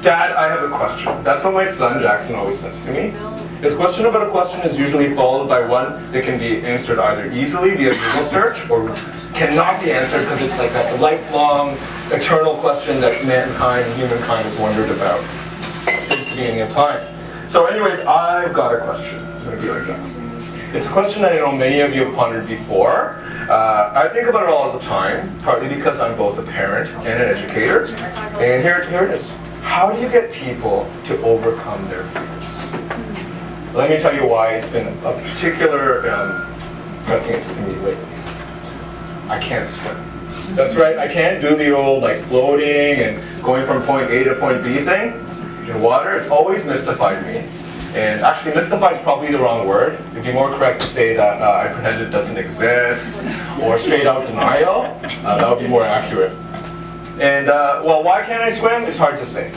Dad, I have a question. That's what my son Jackson always says to me. His question about a question is usually followed by one that can be answered either easily via Google search or cannot be answered because it's like a lifelong, eternal question that mankind and humankind has wondered about since the beginning of time. So anyways, I've got a question. I'm going to be like Jackson. It's a question that I know many of you have pondered before. I think about it all the time, partly because I'm both a parent and an educator. And here it is. How do you get people to overcome their fears? Let me tell you why it's been a particular pressing to me lately. I can't swim. That's right, I can't do the old like floating and going from point A to point B thing in water. It's always mystified me. And actually, mystify is probably the wrong word. It'd be more correct to say that I pretend it doesn't exist, or straight out denial. That would be more accurate. And well, why can't I swim? It's hard to say.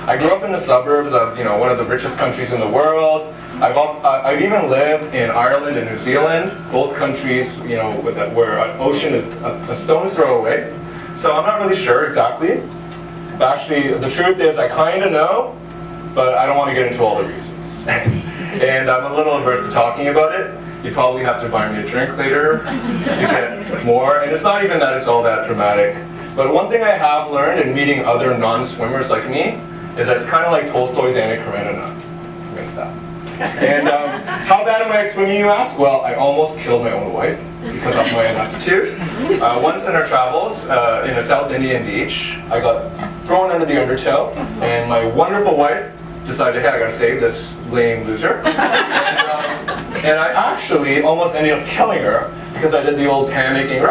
I grew up in the suburbs of one of the richest countries in the world. I've even lived in Ireland and New Zealand, both countries where an ocean is a stone's throw away. So I'm not really sure exactly. But actually, the truth is I kind of know, but I don't want to get into all the reasons. And I'm a little averse to talking about it. You probably have to buy me a drink later to get more. And it's not even that it's all that dramatic. But one thing I have learned in meeting other non-swimmers like me is that it's kind of like Tolstoy's Anna Karenina. I missed that. And how bad am I at swimming, you ask? Well, I almost killed my own wife because of my inaptitude. Once in our travels in a South Indian beach, I got thrown under the undertow, and my wonderful wife decided, hey, I gotta save this lame loser. And I actually almost ended up killing her because I did the old panicking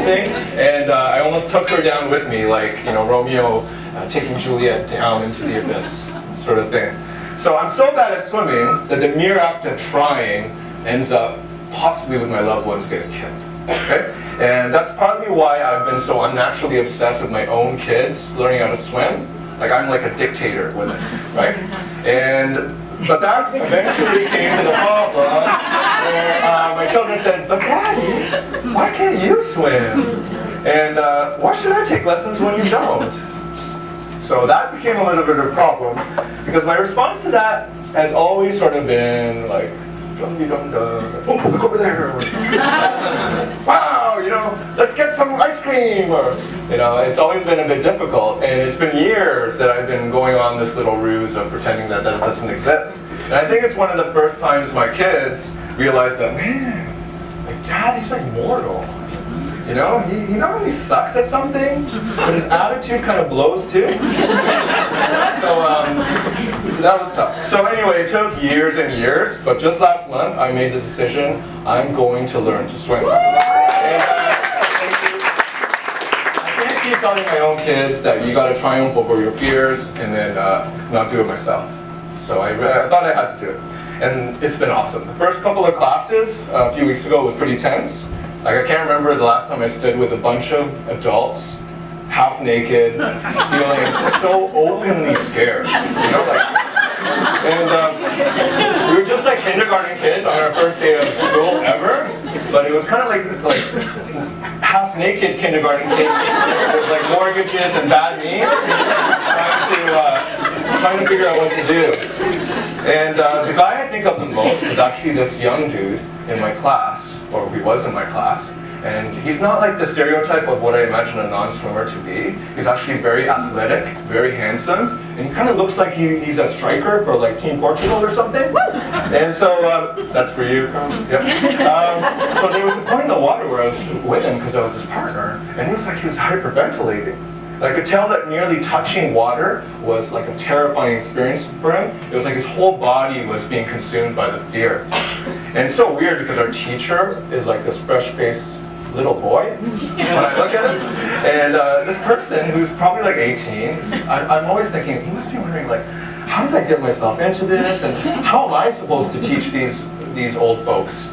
thing, and I almost took her down with me, like Romeo taking Juliet down into the abyss, sort of thing. So I'm so bad at swimming that the mere act of trying ends up possibly with my loved ones getting killed. Okay? And that's partly why I've been so unnaturally obsessed with my own kids learning how to swim. Like I'm like a dictator with it, right? But that eventually came to the problem where my children said, but Daddy, why can't you swim? And why should I take lessons when you don't? So that became a little bit of a problem because my response to that has always sort of been like, dum-de-dum-dum, oh, look over there. Wow, let's get some ice cream. Or, it's always been a bit difficult, and it's been years that I've been going on this little ruse of pretending that that doesn't exist. And I think it's one of the first times my kids realize that, man, like Dad, he's like mortal. He not only sucks at something, but his attitude kind of blows too. So that was tough. So anyway, it took years and years, but just last month I made the decision, I'm going to learn to swim. And, I can't keep telling my own kids that you got to triumph over your fears and then not do it myself. So I thought I had to do it. And it's been awesome. The first couple of classes a few weeks ago was pretty tense. Like I can't remember the last time I stood with a bunch of adults, half naked, feeling so openly scared. And we were just like kindergarten kids on our first day of school ever, but it was kind of like half naked kindergarten kids with like mortgages and bad knees, trying to figure out what to do. And the guy I think of the most is actually this young dude in my class, or he was in my class, and he's not like the stereotype of what I imagine a non-swimmer to be. He's actually very athletic, very handsome, and he kind of looks like he's a striker for like Team Portugal or something. And so, that's for you, yep. So there was a point in the water where I was with him because I was his partner, and he was hyperventilating. And I could tell that nearly touching water was like a terrifying experience for him. It was like his whole body was being consumed by the fear. And it's so weird because our teacher is like this fresh-faced little boy when I look at him. And this person who's probably like 18, I'm always thinking, he must be wondering like, how did I get myself into this? And how am I supposed to teach these old folks?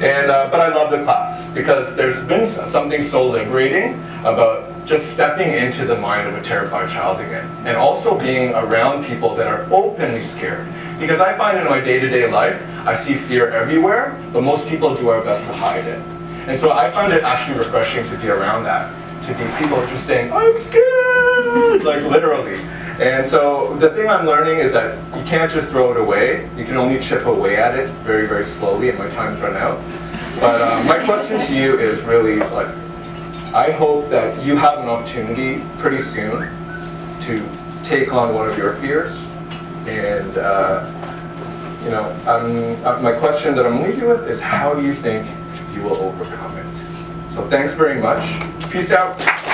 And but I love the class because there's been something so liberating about just stepping into the mind of a terrified child again. And also being around people that are openly scared. Because I find in my day-to-day life, I see fear everywhere, but most people do our best to hide it. And so I find it actually refreshing to be around that, to be people are just saying, I'm scared, like literally. And so the thing I'm learning is that you can't just throw it away. You can only chip away at it very, very slowly, and my time's run out. But my question to you is really, like, I hope that you have an opportunity pretty soon to take on one of your fears. And you know, my question that I'm leaving you with is, how do you think you will overcome it? So thanks very much. Peace out.